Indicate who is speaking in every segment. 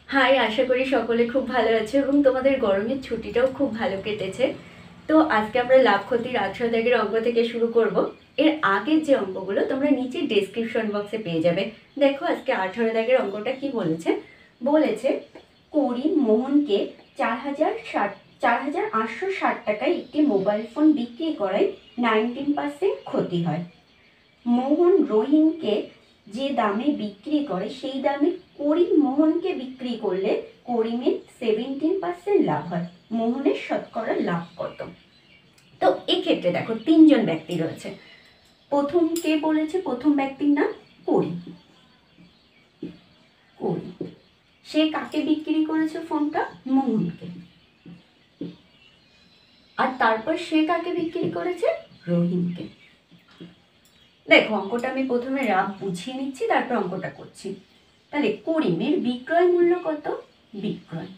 Speaker 1: High, আশা করি সকলে খুব ভালো আছে এবং তোমাদের গরমের ছুটিটাও খুব ভালো কেটেছে। তো আজকে আমরা লাভ ক্ষতির 18 দাগের অঙ্ক থেকে শুরু করব। এর আগের যে অঙ্কগুলো তোমরা নিচে ডেসক্রিপশন বক্সে পেয়ে যাবে। দেখো আজকে 18 দাগের অঙ্কটা কি বলেছে। বলেছে করিম মোহনকে 4,860 টাকায় একটি মোবাইল ফোন বিক্রি করায় 19% ক্ষতি হয়। মোহন রহিমকে যে দামে বিক্রি করে সেই দামে করিম মোহনকে বিক্রি করলে করিমের 17% লাভ হয়। মোহনের শতকরা লাভ কত? তো এক্ষেত্রে দেখো তিনজন ব্যক্তি রয়েছে। প্রথম কে বলেছে? প্রথম ব্যক্তির নাম করিম। করিম সে কাকে বিক্রি করেছে ফোনটা? মোহনকে। আর তারপর সে কাকে বিক্রি করেছে? রহিমকে। দেখো অঙ্কটা আমি প্রথমে রাব বুঝিয়ে নিচ্ছি, তারপর অঙ্কটা করছি। তাহলে করিমের বিক্রয় মূল্য কত? বিক্রয়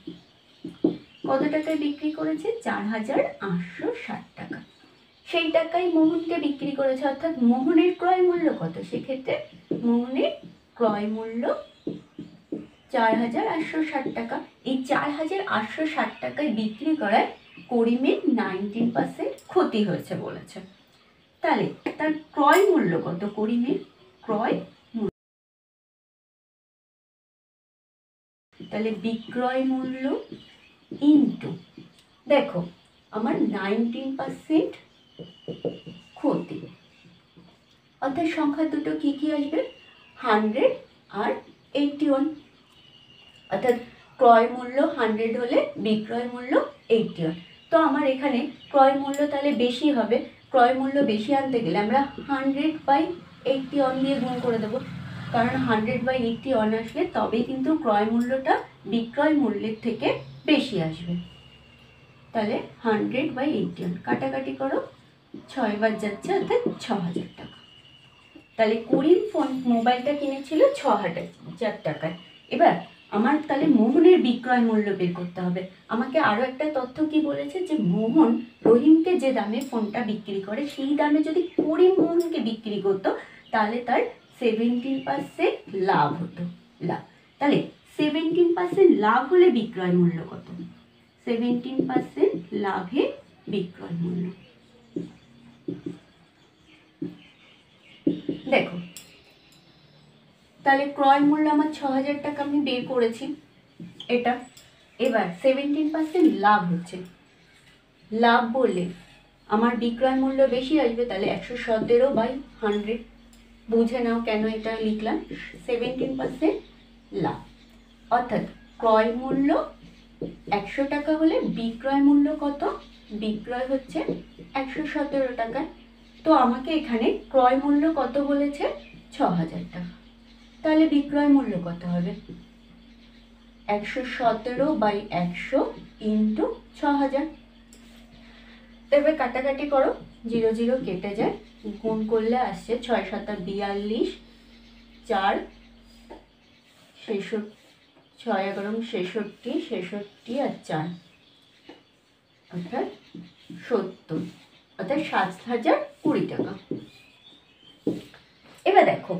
Speaker 1: কত টাকায় বিক্রি করেছে? 4,860 টাকা। সেই টাকায় মোহনকে বিক্রি করেছে, অর্থাৎ মোহনের ক্রয় মূল্য কত? সেক্ষেত্রে মোহনের ক্রয় মূল্য 4,860 টাকা। এই 4,860 টাকায় বিক্রি করায় করিমের 19% ক্ষতি হয়েছে বলেছে। তাহলে তার ক্রয় মূল্য কত? করিমের ক্রয় মূল্য, তাহলে বিক্রয় মূল্য ইন্টু, দেখো আমার 19% ক্ষতি, অর্থাৎ সংখ্যা দুটো কি কি আসবে? 100 আর 81। অর্থাৎ ক্রয় মূল্য 100 হলে বিক্রয় মূল্য 81। তো আমার এখানে ক্রয় মূল্য তাহলে বেশি হবে। ক্রয় মূল্য বেশি আনতে গেলে আমরা 100/81 দিয়ে গুণ করে দেবো, কারণ 100/81 আসলে তবেই কিন্তু ক্রয় মূল্যটা বিক্রয় মূল্যের থেকে বেশি আসবে। তাহলে 100/81 কাটাকাটি করো, 6 বার যাচ্ছে, অর্থাৎ 6,000 টাকা। তাহলে করিম ফোন মোবাইলটা কিনেছিল 6,000 টাকায়। এবার আমার তাহলে মোহনের বিক্রয় মূল্য বের করতে হবে। আমাকে আরো একটা তথ্য কি বলেছে, যে মোহন রহিমকে যে দামে ফোনটা বিক্রি করে সেই দামে যদি করিম মোহনকে বিক্রি করতো তাহলে তার 17% লাভ হতো। লাভ, তাহলে 17% লাভ হলে বিক্রয় মূল্য কত? 17% লাভে বিক্রয় মূল্য। দেখো তাহলে ক্রয় মূল্য আমার 6,000 টাকা আমি বের করেছি এটা। এবার 17% লাভ হচ্ছে। লাভ বললে আমার বিক্রয় মূল্য বেশি আসবে, তাহলে 117/100। বুঝে নাও কেন এটা লিখলাম। 17% লাভ, অর্থাৎ ক্রয় মূল্য 100 টাকা হলে বিক্রয় মূল্য কত? বিক্রয় হচ্ছে 117 টাকা। তো আমাকে এখানে ক্রয় মূল্য কত বলেছে? 6,000 টাকা। তাহলে বিক্রয় মূল্য কত হবে? 117/100 ইন্টু 6,000। তবে কাটাকাটি করো, 0 0 কেটে যায়, গুণ করলে আসছে 6 7 42, 4 66, 6 11 66, 66 আর 4 অর্থাৎ 70, অর্থাৎ 7,020 টাকা। এবার দেখো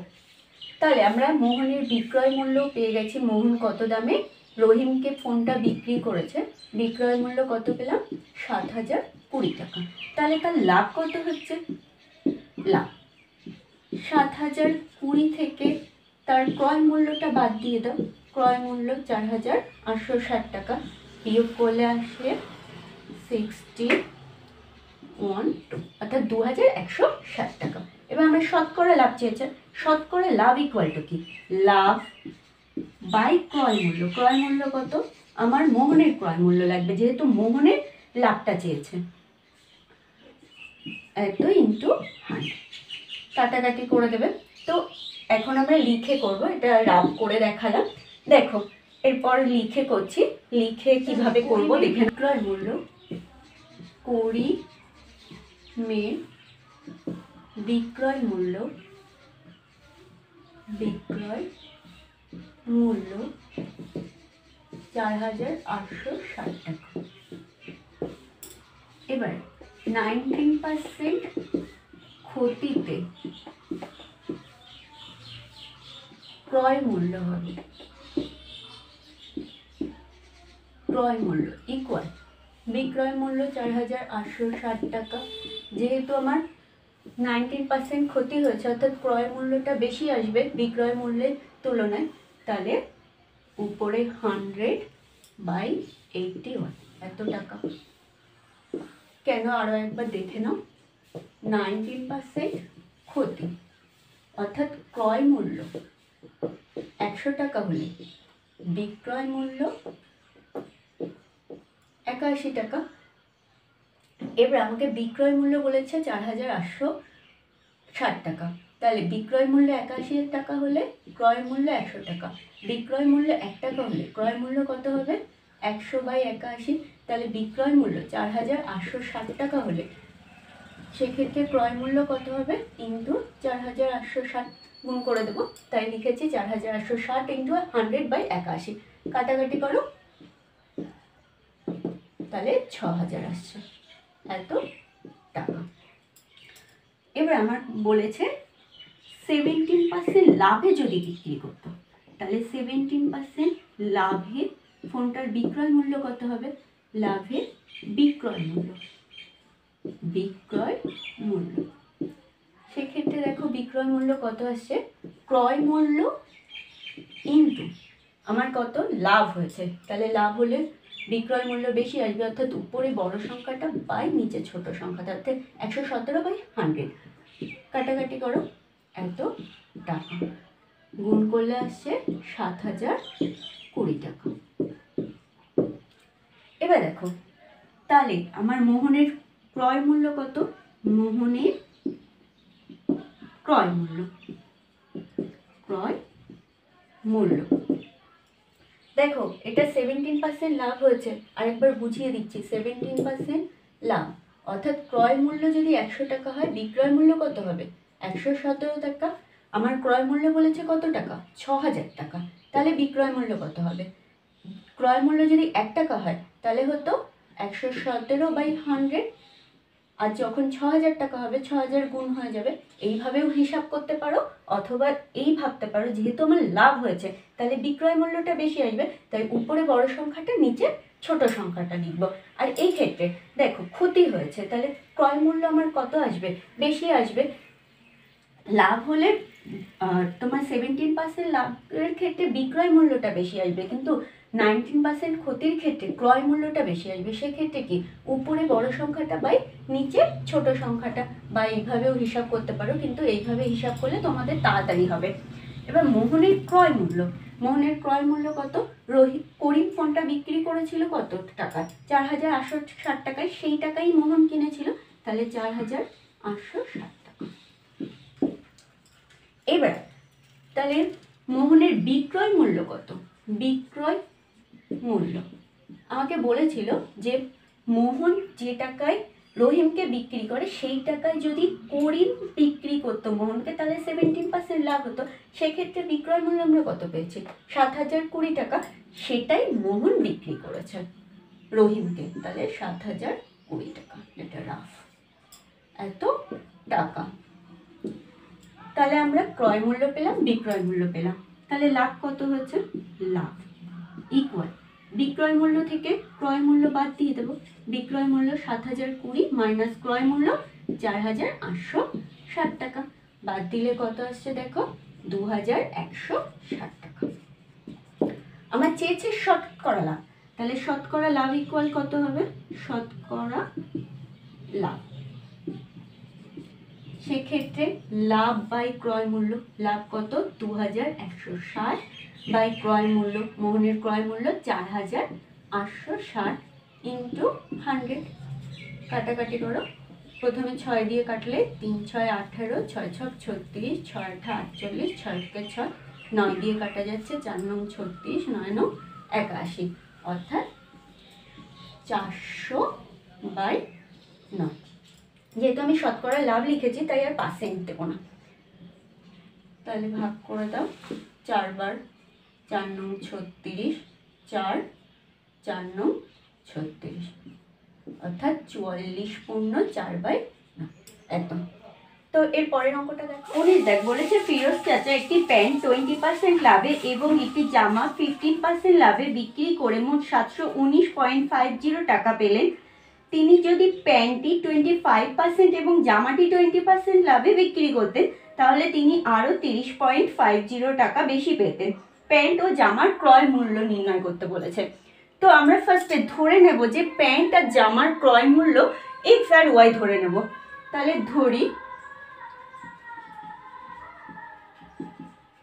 Speaker 1: তাহলে আমরা মোহনের বিক্রয় মূল্য পেয়ে গেছি। মোহন কত দামে রহিমকে ফোনটা বিক্রি করেছে, বিক্রয় মূল্য কত পেলাম? 7,020 টাকা। তাহলে তার লাভ কত হচ্ছে? লাভ 7,020 থেকে তার ক্রয় মূল্যটা বাদ দিয়ে দাও। ক্রয় মূল্য 4,860 টাকা, বিয়োগ করলে আসলে 61, অর্থাৎ 2,160 টাকা। এবার আমরা শতকরা লাভ চেয়েছে। শতকরা লাভ ইকুয়াল টু কি? লাভ বাই ক্রয় মূল্য। ক্রয় মূল্য কত? আমার মোহনের ক্রয় মূল্য লাগবে, যেহেতু মোহনের লাভটা চেয়েছে, এত ইন্টু 100। কাটাকাটি করে দেবে। তো এখন আমরা লিখে করব, এটা রাব করে দেখালাম। দেখো এরপর লিখে করছি। লিখে কিভাবে করব দেখে। ক্রয় মূল্য করিমের বিক্রয় মূল্য, বিক্রয় মূল্য 4,860 টাকা। এবার 19% ক্ষতিতে ক্রয় মূল্য হবে বিক্রয় মূল্য ইকুয়াল বিক্রয় মূল্য 4,860 টাকা। যেহেতু আমার 19% ক্ষতি হয়েছে, অর্থাৎ ক্রয় মূল্যটা বেশি আসবে বিক্রয় মূল্যের তুলনায়, তাহলে উপরে 100/81 এত টাকা। কেন আরও একবার দেখে নাও। 19% ক্ষতি, অর্থাৎ ক্রয় মূল্য 100 টাকা হলে বিক্রয় মূল্য 81 টাকা। এবার আমাকে বিক্রয় মূল্য বলেছে 4,860 টাকা, তাহলে বিক্রয় মূল্য 81 টাকা হলে ক্রয় মূল্য 100 টাকা। বিক্রয় মূল্য 1 টাকা হলে ক্রয় মূল্য কত হবে? 100/81। তাহলে বিক্রয় মূল্য 4,860 টাকা হলে সেক্ষেত্রে ক্রয় মূল্য কত হবে? ইন্টু 4,860 গুণ করে দেবো, তাই লিখেছি 4,860 ইন্টু 100/81। কাটাকাটি করো, তাহলে 6,000 আসছে এত টাকা। এবার আমার বলেছে 17% লাভে যদি বিক্রি করতো, তাহলে 17% লাভে ফোনটার বিক্রয় মূল্য কত হবে? লাভে বিক্রয় মূল্য সেক্ষেত্রে দেখো বিক্রয় মূল্য কত আসছে? ক্রয় মূল্য ইন্টু আমার কত লাভ হয়েছে, তাহলে লাভ হলে বিক্রয় মূল্য বেশি আসবে, অর্থাৎ উপরে বড় সংখ্যাটা বাই নিচে ছোট সংখ্যাটা, অর্থাৎ 117/100। কাটাকাটি করো, এত টাকা গুণ করলে আসছে 7,020 টাকা। এবার দেখো তাহলে আমার মোহনের ক্রয় মূল্য কত? মোহনের ক্রয় মূল্য দেখো এটা 17% লাভ হয়েছে। আরেকবার বুঝিয়ে দিচ্ছি, 17% লাভ, অর্থাৎ ক্রয় মূল্য যদি 100 টাকা হয় বিক্রয় মূল্য কত হবে? 117 টাকা। আমার ক্রয় মূল্য বলেছে কত টাকা? 6,000 টাকা। তাহলে বিক্রয় মূল্য কত হবে? ক্রয় মূল্য যদি 1 টাকা হয় তাহলে হতো 117/100, আর যখন 6,000 টাকা হবে 6,000 গুণ হয়ে যাবে। এইভাবেও হিসাব করতে পারো, অথবা এই ভাবতে পারো যেহেতু আমার লাভ হয়েছে তাহলে বিক্রয় মূল্যটা বেশি আসবে, তাই উপরে বড় সংখ্যাটা নিচে ছোট সংখ্যাটা লিখব। আর এই ক্ষেত্রে দেখো ক্ষতি হয়েছে, তাহলে ক্রয় মূল্য আমার কত আসবে? বেশি আসবে। লাভ হলে তোমার 17% লাভের ক্ষেত্রে বিক্রয় মূল্যটা বেশি আসবে, কিন্তু 19% ক্ষতির ক্ষেত্রে ক্রয় মূল্যটা বেশি আসবে। সেক্ষেত্রে কি উপরে বড় সংখ্যাটা বাই নিচে ছোট সংখ্যাটা, বা এইভাবেও হিসাব করতে পারো, কিন্তু এইভাবে হিসাব করলে তোমাদের তাড়াতাড়ি হবে। এবার মোহনের ক্রয় মূল্য কত? করিম ফোনটা বিক্রি করেছিল কত টাকা? 4,860 টাকায়, সেই টাকাই মোহন কিনেছিল, তাহলে 4,860 টাকা। এবার তাহলে মোহনের বিক্রয় মূল্য কত? বিক্রয় মূল্য আমাকে বলেছিল যে মোহন যে টাকায় রহিমকে বিক্রি করে সেই টাকায় যদি করিম বিক্রি করতো মোহনকে, তাহলে 17% লাভ হতো। সেক্ষেত্রে বিক্রয় মূল্য আমরা কত পেয়েছি? 7,020 টাকা। সেটাই মোহন বিক্রি করেছে রহিমকে, তাহলে 7,020 টাকা। এটা রাফ এত টাকা। তাহলে আমরা ক্রয় মূল্য পেলাম, বিক্রয় মূল্য পেলাম, তাহলে লাভ কত হয়েছে? লাভ ইকুয়াল বিক্রয় মূল্য থেকে ক্রয় মূল্য বাদ দিয়ে দেবো। বিক্রয় মূল্য 7,020 মাইনাস ক্রয় মূল্য 4,860 টাকা, বাদ দিলে কত আসছে দেখো? 2,160 টাকা। আমার চেয়েছে শতকরা লাভ, তাহলে শতকরা লাভ ইকুয়াল কত হবে? শতকরা লাভ, সেক্ষেত্রে লাভ বাই ক্রয় মূল্য, লাভ কত? 2,160 বাই ক্রয় মূল্য, মোহনের ক্রয় মূল্য 4,860 ইন্টু 100। কাটাকাটি করো, প্রথমে 6 দিয়ে কাটলে 3 6 18, 6 6 36, 6 8 48, 6 6 9 দিয়ে কাটা যাচ্ছে, 4 9 36, 9 9 81, অর্থাৎ 400/9। যেহেতু আমি শতকরা লাভ লিখেছি তাই আর পার্সেন্ট দেবো না, তাহলে ভাগ করে দাও 4 বার, 4 9 36, 4 4 9 36, অর্থাৎ 44 পূর্ণ 4/9 একদম। তো তো এর পরের অঙ্কটা দেখো। 19 দেখ, বলেছে ফিরোজ চাচা একটি প্যান্ট 20% লাভে এবং একটি জামা 15% লাভে বিক্রি করে মোট 719.50 টাকা পেলেন। তিনি যদি প্যান্টটি 25% এবং জামাটি 20% লাভে বিক্রি করতেন তাহলে তিনি আরও 30.50 টাকা বেশি পেতেন। প্যান্ট ও জামার ক্রয় মূল্য নির্ণয় করতে বলেছে। তো আমরা ফার্স্টে ধরে নেব যে প্যান্ট আর জামার ক্রয় মূল্য এক্স আর ওয়াই ধরে নেব। তাহলে ধরি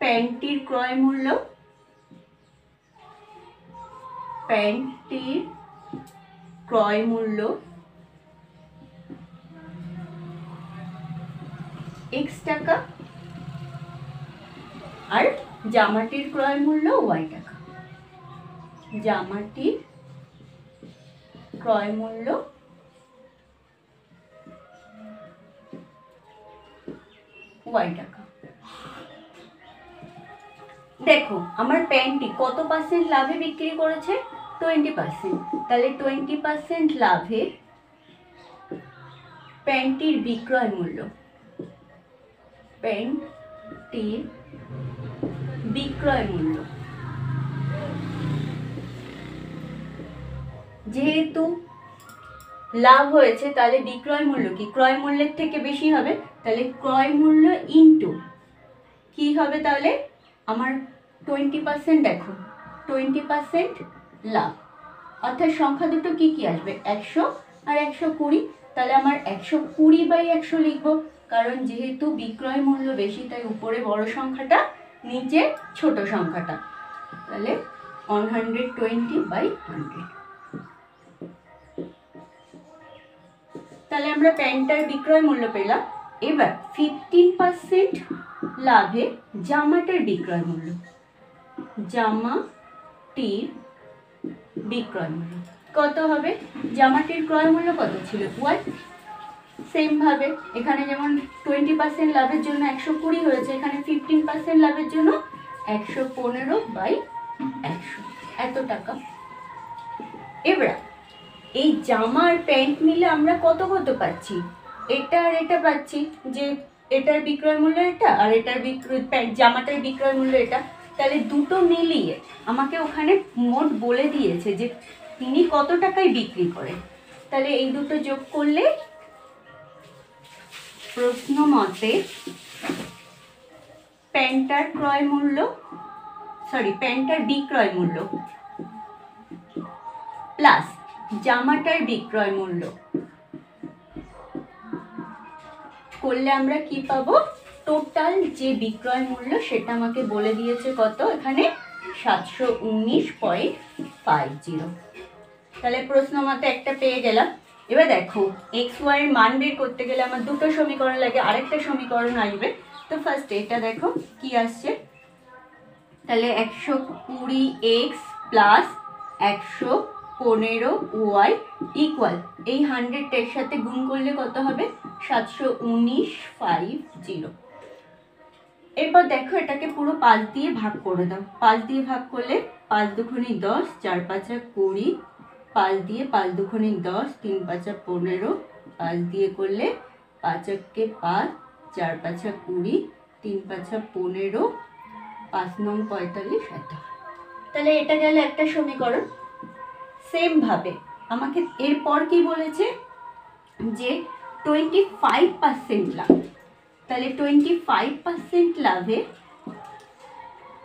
Speaker 1: প্যান্টটির ক্রয় মূল্য, প্যান্টটির ক্রয় মূল্য এক্স টাকা আর জামাটির ক্রয় মূল্য ওয়াই টাকা। জামাটির ক্রয় মূল্য ওয়াই টাকা। দেখো আমার প্যান্টটি কত পার্সেন্ট লাভে বিক্রি করেছে? 20%। তাহলে 20% লাভে প্যান্টটির বিক্রয় মূল্য, প্যান্টটির বিক্রয় মূল্য, যেহেতু লাভ হয়েছে তাহলে বিক্রয় মূল্য কি ক্রয় মূল্যের থেকে বেশি হবে, তাহলে ক্রয় মূল্য ইনটু কি হবে, তাহলে আমার 20% দেখো 20% লাভ, অর্থাৎ সংখ্যা দুটো কি কি আসবে 100 আর 120। তাহলে আমার 120/100 লিখবো, কারণ যেহেতু বিক্রয় মূল্য বেশি তাই উপরে বড় সংখ্যাটা নিচে ছোট সংখ্যাটা, তাহলে 120/100। তাহলে আমরা প্যান্টটার বিক্রয় মূল্য পেলাম। এবার 15% লাভে জামাটার বিক্রয় মূল্য, জামাটির বিক্রয় মূল্য কত হবে? জামাটির ক্রয় মূল্য কত ছিল? ওয়াই। সেম ভাবে এখানে যেমন 20% লাভের জন্য 120 হয়েছে, এখানে 15% লাভের জন্য 115/100, এত টাকা। এবার এই জামা আর প্যান্ট মিলে আমরা কত কত পাচ্ছি? এটা আর এটা পাচ্ছি, যে এটার বিক্রয় মূল্য এটা আর এটার জামাটার বিক্রয় মূল্য এটা। তাহলে দুটো মিলিয়ে আমাকে ওখানে মোট বলে দিয়েছে যে তিনি কত টাকায় বিক্রি করেন। তাহলে এই দুটো যোগ করলে প্রশ্ন মতে প্যান্টার ক্রয় মূল্য, প্যান্টার বিক্রয় মূল্য প্লাস জামাটার বিক্রয় মূল্য করলে আমরা কি পাবো? টোটাল যে বিক্রয় মূল্য সেটা আমাকে বলে দিয়েছে কত, এখানে 719.50। তাহলে প্রশ্ন মতে একটা পেয়ে গেলাম। এবার দেখো এক্স ওয়াই এর মান বের করতে গেলে আমার দুটো সমীকরণ লাগে, আরেকটা সমীকরণ আসবে। তো ফার্স্ট এটা দেখো কি আসছে, তাহলে 120x প্লাস 115y ইকুয়াল এই 100 এর সাথে গুণ করলে কত হবে? 719.50। এরপর দেখো এটাকে পুরো 5 দিয়ে ভাগ করে দাও। 5 দিয়ে ভাগ করলে 5 দুগুণে 10, 4 5 20, 5 দিয়ে 5 দুগুণে 10, 3 5 15, 5 দিয়ে করলে 5 একে 5, 4 5 20, 3 5 15, 5 9 45 এত। তাহলে এটা গেল একটা সমীকরণ। সেম ভাবে আমাকে এরপর কি বলেছে যে 25% লাভ। তাহলে 25% লাভে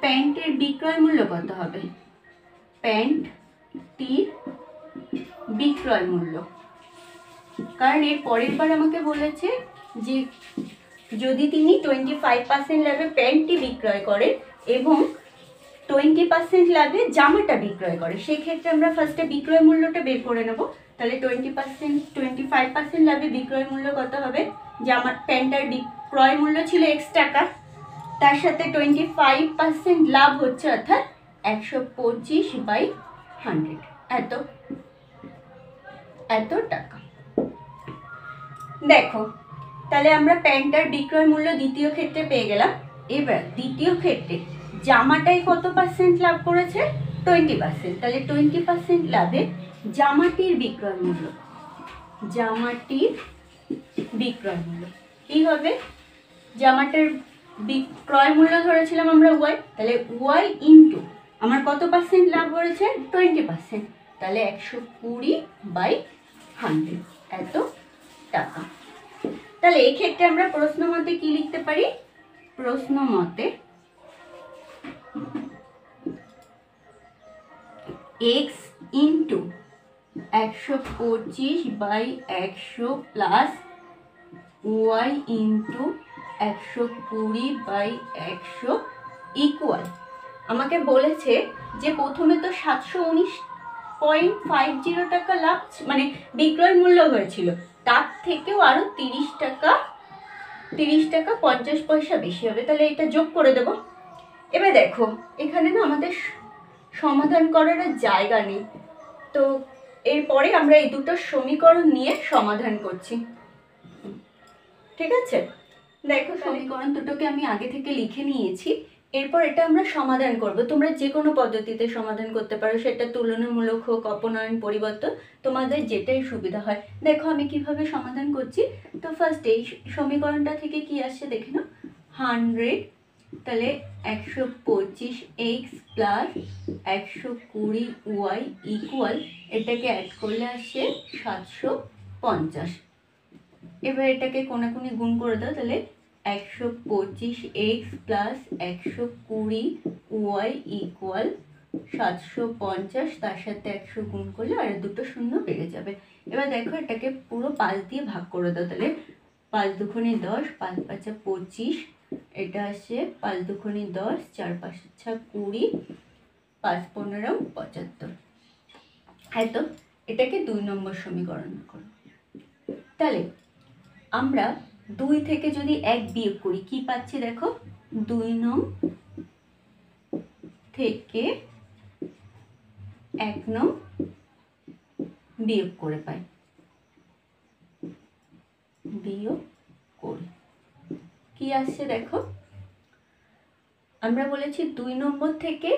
Speaker 1: প্যান্টের বিক্রয় মূল্য কত হবে? প্যান্টটির বিক্রয় মূল্য, কারণ এর পরের বার আমাকে বলেছে যে যদি তিনি 25% লাভে প্যান্টটি বিক্রয় করে এবং 20% লাভে জামাটা বিক্রয় করে, সেক্ষেত্রে আমরা ফার্স্টে বিক্রয় মূল্যটা বের করে নেব। তাহলে 25% লাভে বিক্রয় মূল্য কত হবে? জামার প্যান্টার বিক্রয় মূল্য ছিল x টাকা, তার সাথে 25% লাভ হচ্ছে অর্থাৎ 125/100, এত টাকা। দেখো তাহলে আমরা প্যান্টার বিক্রয় মূল্য দ্বিতীয় ক্ষেত্রে পেয়ে গেলাম। এবার দ্বিতীয় ক্ষেত্রে জামাটাই কত পার্সেন্ট লাভ করেছে? 20%। তাহলে 20% লাভে জামাটির বিক্রয় মূল্য, জামাটির বিক্রয় মূল্য কি হবে? জামাটার বিক্রয় মূল্য ধরেছিলাম আমরা ওয়াই, তাহলে ওয়াই ইন্টু আমার কত পার্সেন্ট লাভ হয়েছে, 20%, তাহলে 120/100 এত টাকা। তাহলে এক্ষেত্রে আমরা প্রশ্ন মতে কি লিখতে পারি, প্রশ্ন মতে x into 125/100 plus y into 120/100 equal, আমাকে বলেছে যে প্রথমে তো 719.50 টাকা লাভ মানে বিক্রয় মূল্য হয়েছিল, তার থেকেও আরো 30 টাকা 50 পয়সা বেশি হবে, তাহলে এটা যোগ করে দেব। এবার দেখো এখানে না আমাদের সমাধান করার জায়গা নেই, তো এরপরে আমরা এই দুটো সমীকরণ নিয়ে সমাধান করছি, ঠিক আছে। দেখো সমীকরণ দুটোকে আমি আগে থেকে লিখে নিয়েছি, এরপর এটা আমরা সমাধান করব। তোমরা যে কোনো পদ্ধতিতে সমাধান করতে পারো, সেটা তুলনামূলক হোক, অপনয়ন, পরিবর্তন, তোমাদের যেটাই সুবিধা হয়। দেখো আমি কিভাবে সমাধান করছি। তো ফার্স্ট এই সমীকরণটা থেকে কি আসছে দেখে নাও, 100, তাহলে 125x প্লাস 120y ইকুয়াল, এটাকে অ্যাড করলে আসছে 750। এবার এটাকে কোনাকুনি গুণ করে দাও, তাহলে 125x প্লাস 120y ইকুয়াল 750, তার সাথে 100 গুণ করলে আর দুটো শূন্য বেড়ে যাবে। এবার দেখো এটাকে পুরো 5 দিয়ে ভাগ করে দাও, তাহলে 5 দুগুণে 10, 5 5 25, এটা আসছে 5 দুগুণে 10, 4 5 20, 5 15 75। হ্যাঁ, তো এটাকে 2 নম্বর সমীকরণ করো। তাহলে আমরা 2 থেকে যদি 1 বিয়োগ করি কি পাচ্ছি দেখো, 2 নং থেকে 1 নং বিয়োগ করে পাই, বিয়োগ করে কি আসছে দেখো, আমরা বলেছি 2 নম্বর থেকে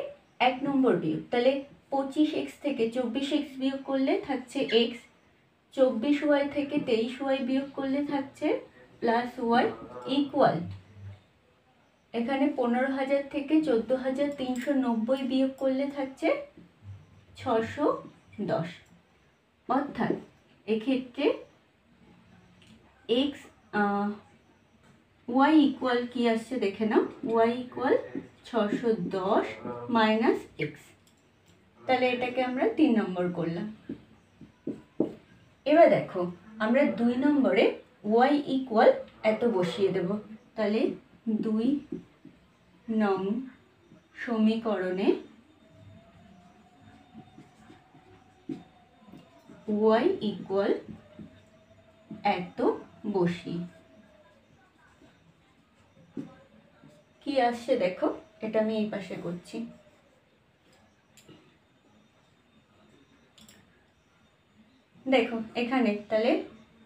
Speaker 1: 1 নম্বর বিয়োগ, তাহলে 25x থেকে 24x বিয়োগ করলে থাকছে x, 24y থেকে 23y বিয়োগ করলে থাকছে প্লাস ওয়াই ইকুয়াল, এখানে 15,000 থেকে 14,390 বিয়োগ করলে থাকছে 610। অর্থাৎ এক্ষেত্রে x y ইকুয়াল কি আসছে দেখে নাও, y ইকুয়াল 610 মাইনাস x, তাহলে এটাকে আমরা 3 নম্বর করলাম। এবার দেখো আমরা 2 নম্বরে y ইকুয়াল এত বসিয়ে দেব, তাহলে 2 নং সমীকরণে y ইকুয়াল এত বসি কি আসছে দেখো, এটা আমি এই পাশে করছি। দেখো এখানে তাহলে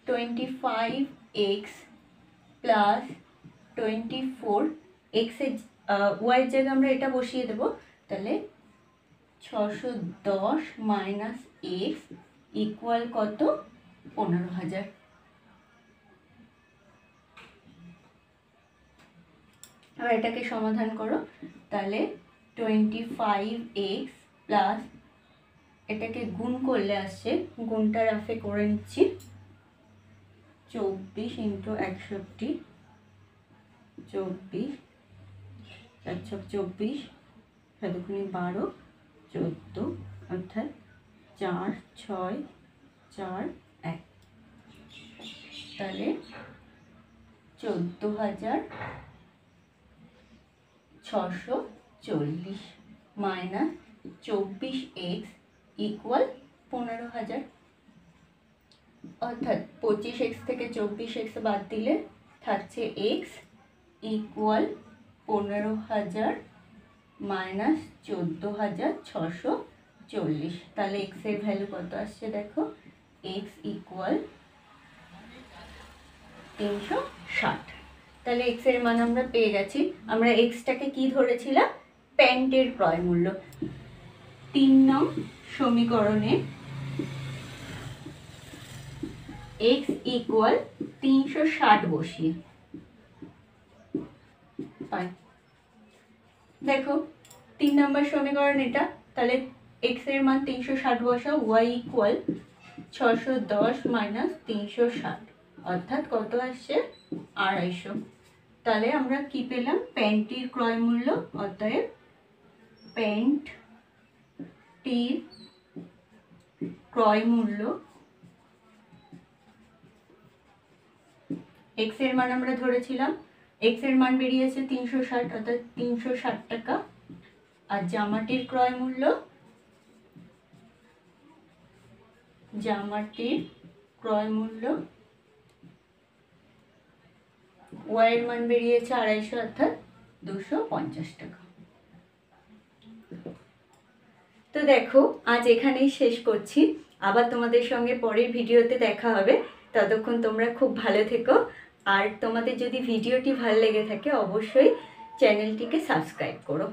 Speaker 1: 25x প্লাস 24, x এর y এর জায়গায় আমরা এটা বসিয়ে দেব, তাহলে 610 মাইনাস x ইকুয়াল কত, 15,000। আবার এটাকে সমাধান করো, তাহলে 25x প্লাস, এটাকে গুণ করলে আসছে, গুণটা রাফে করে নিচ্ছি, 24 ইন্টু 61, 24 4 24, 4 দুগুণে 12, 14, অর্থাৎ 4 6 4 1, তাহলে 14,640 মাইনাস 24x ইকুয়াল 15,000। অর্থাৎ 25x থেকে 24x বাদ দিলে থাকছে x ইকুয়াল 15,000 মাইনাস 14,640, তাহলে x এর ভ্যালু কত আসছে দেখো, x ইকুয়াল 360। তাহলে x এর মান আমরা পেয়ে গেছি। আমরা xটাকে কি ধরেছিলাম, প্যান্টের ক্রয় মূল্য। 3 নং সমীকরণে x ইকুয়াল 360 বসিয়ে হয়। দেখো 3 নম্বর সমীকরণ এটা, তাহলে x এর মান 360 বসাও, y ইকুয়াল 610 মাইনাস 360 অর্থাৎ কত আসছে 250। তাহলে আমরা কি পেলাম, প্যান্টটির ক্রয় মূল্য, অতএব প্যান্টটির ক্রয় মূল্য x এর মান আমরা ধরেছিলাম, x এর মান বেরিয়েছে 360 অর্থাৎ 360 টাকা, আর জামাটির ক্রয় মূল্য, জামাটির ক্রয় মূল্য y এর মান বেরিয়েছে 250 অর্থাৎ 250 টাকা। তো দেখো আজ এখানেই শেষ করছি, আবার তোমাদের সঙ্গে পরের ভিডিওতে দেখা হবে। ততক্ষণ তোমরা খুব ভালো থেকো, আর তোমাদের যদি ভিডিওটি ভালো লেগে থাকে অবশ্যই চ্যানেলটিকে সাবস্ক্রাইব করো।